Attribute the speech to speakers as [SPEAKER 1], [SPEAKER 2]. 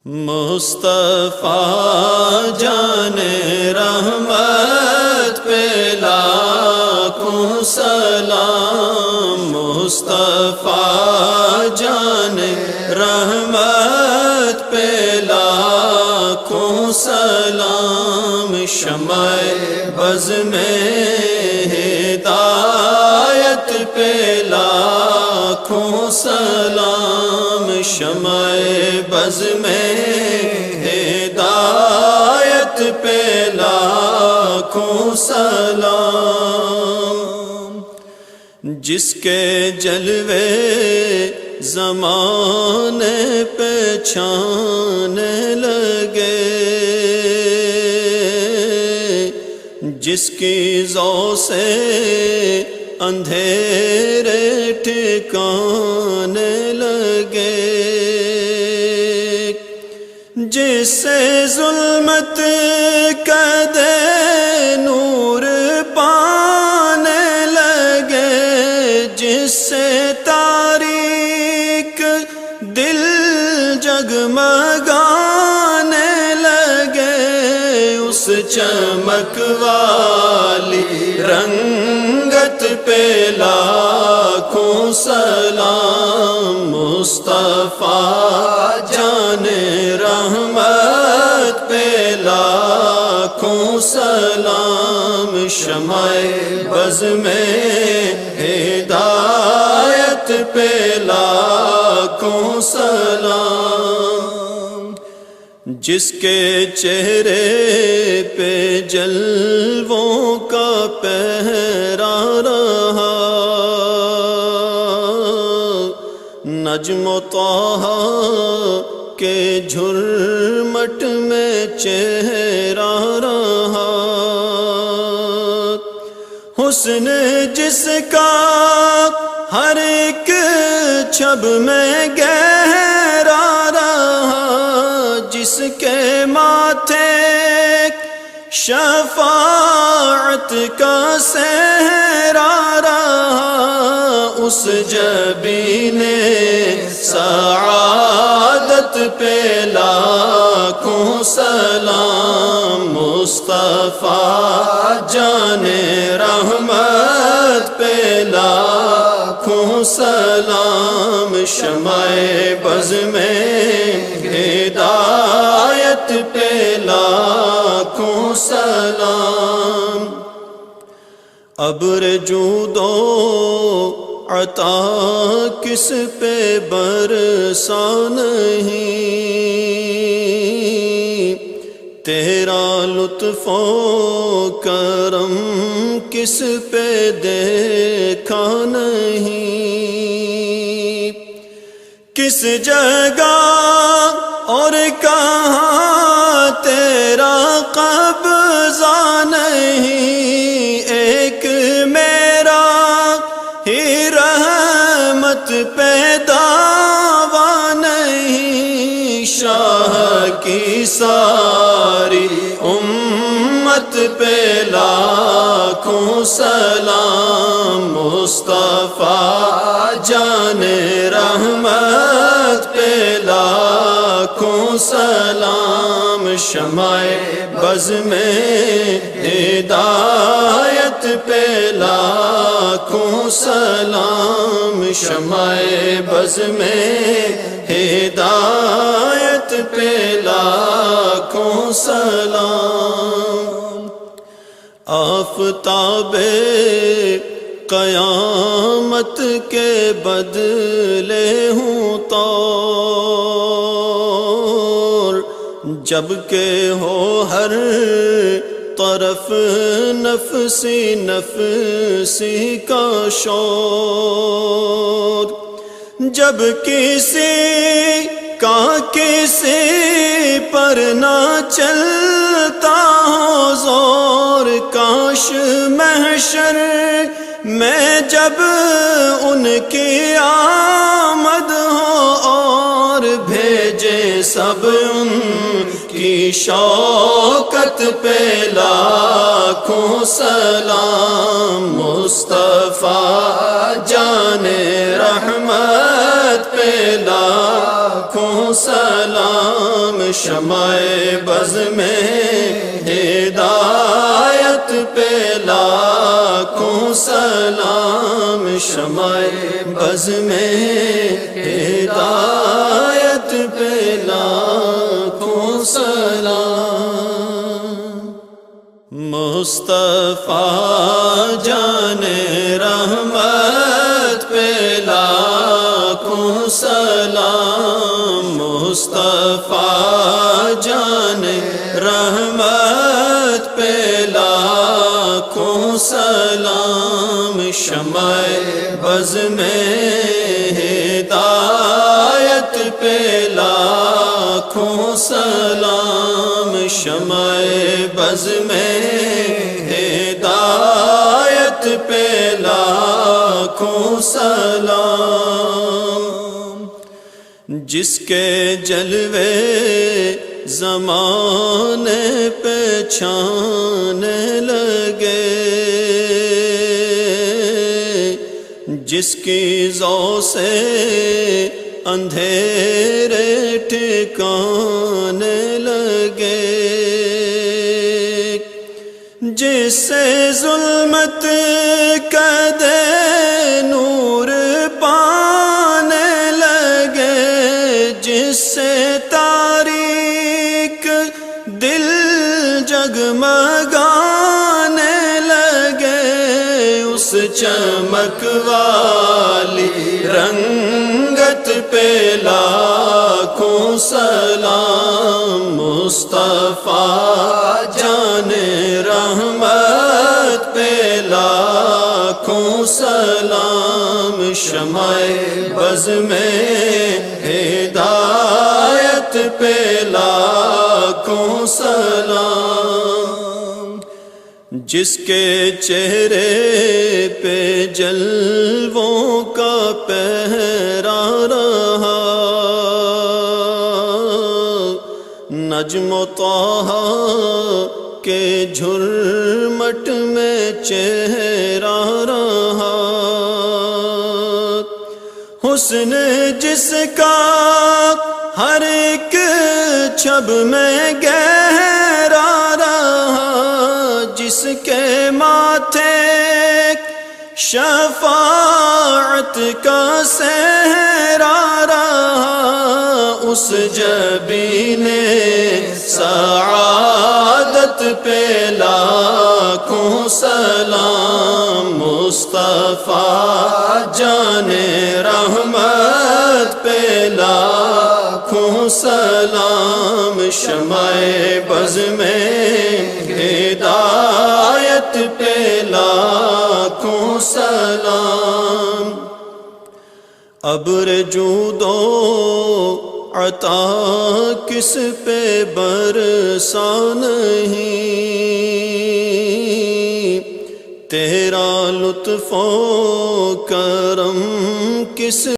[SPEAKER 1] مصطفیٰ جان رحمت پہ لاکھوں سلام، مصطفیٰ جان رحمت پہ لاکھوں سلام، شمع بز میں ہدایت پہ لاکھوں سلام، شمع بز میں ہدایت پہ لاکھوں سلام، جس کے جلوے زمانے پہ چھانے لگے، جس کی ضو سے اندھیرے ٹھکانے لگے، جس سے ظلمت قدے نور پانے لگے، جس سے تاریک دل جگمگانے لگے، اس چمک والی رنگت پہ لاکھوں سلام، مصطفیٰ جان رحمت پہ لاکھوں سلام، شمع بز میں ہدایت پہ لاکھوں سلام، جس کے چہرے پہ جلووں کا پہرا رہا، نجم و طٰہٰ کے جھرمٹ میں چہرہ رہا، حسن جس کا ہر ایک چھب میں گہرا رہا، جس کے ماتھے شفاعت کا صحرا رہا، اس جبین سعادت پہ لاکھوں سلام، مصطفیٰ جان رحمت پہ لاکھوں سلام، شمع بز میں ہدایت پہ لاکھوں سلام، ابر جود و عطا کس پہ برسا نہیں، تیرا لطف و کرم کس پہ دیکھا نہیں، کس جگہ اور کہاں تیرا قبضہ نہیں، ایک میرا ہی رحمت پہ دعویٰ نہیں، شاہ کی ساری امت پہ لاکھوں سلام، مصطفیٰ جان رحمت پہ لاکھوں سلام، شمع بز میں ہدایت پہ لاکھوں سلام، شمع بز میں ہدایت پہ لاکھوں سلام، آفتاب قیامت کے بدلے ہوں طور، جبکہ ہو ہر طرف نفسی نفسی کا شور، جب کسی کا کسی پر نہ چلتا ہو زور، کاش محشر میں جب ان کی آمد ہو اور بھیجے سب ان کی شوکت پہ لاکھوں سلام، مصطفیٰ جان رحمت پہ لاکھوں سلام، شمع بز میں ہدایت پہ لاکھوں سلام، شمع بز میں ہدایت پہ لاکھوں سلام۔ مصطفیٰ جان رحمت پہ لاکھوں سلام، مصطفیٰ جان رحمت پہ لاکھوں سلام، شمع بز میں ہدایت پہ لاکھوں سلام، شمع بز میں ہدایت پہ لاکھوں سلام۔ جس کے جلوے زمانے پہ چھانے لگے، جس کی ضو سے اندھیرے ٹھکانے لگے، جس سے ظلمت قدے نور پانے لگے، جس سے تاریک دل جگمگانے لگے، اس چمک والی رنگت پہ لاکھوں سلام، مصطفیٰ جان رحمت پہ لاکھوں سلام، شمع بز میں ہدایت پہ لاکھوں سلام۔ جس کے چہرے پہ جلووں کا پہرا رہا، نجم و طٰہٰ کے جھرمٹ میں چہرہ رہا، حسن جس کا ہر ایک چھب میں گہرا رہا، جس کے ماتھے شفاعت کا صحرا رہا، اس جبین سعادت پہ لاکھوں سلام، مصطفیٰ جان رحمت پہ لاکھوں سلام، شمع بز میں ہدایت پہ لاکھوں سلام۔ ابر جود و عطا کس پہ برسا نہیں، تیرا لطف و کرم کس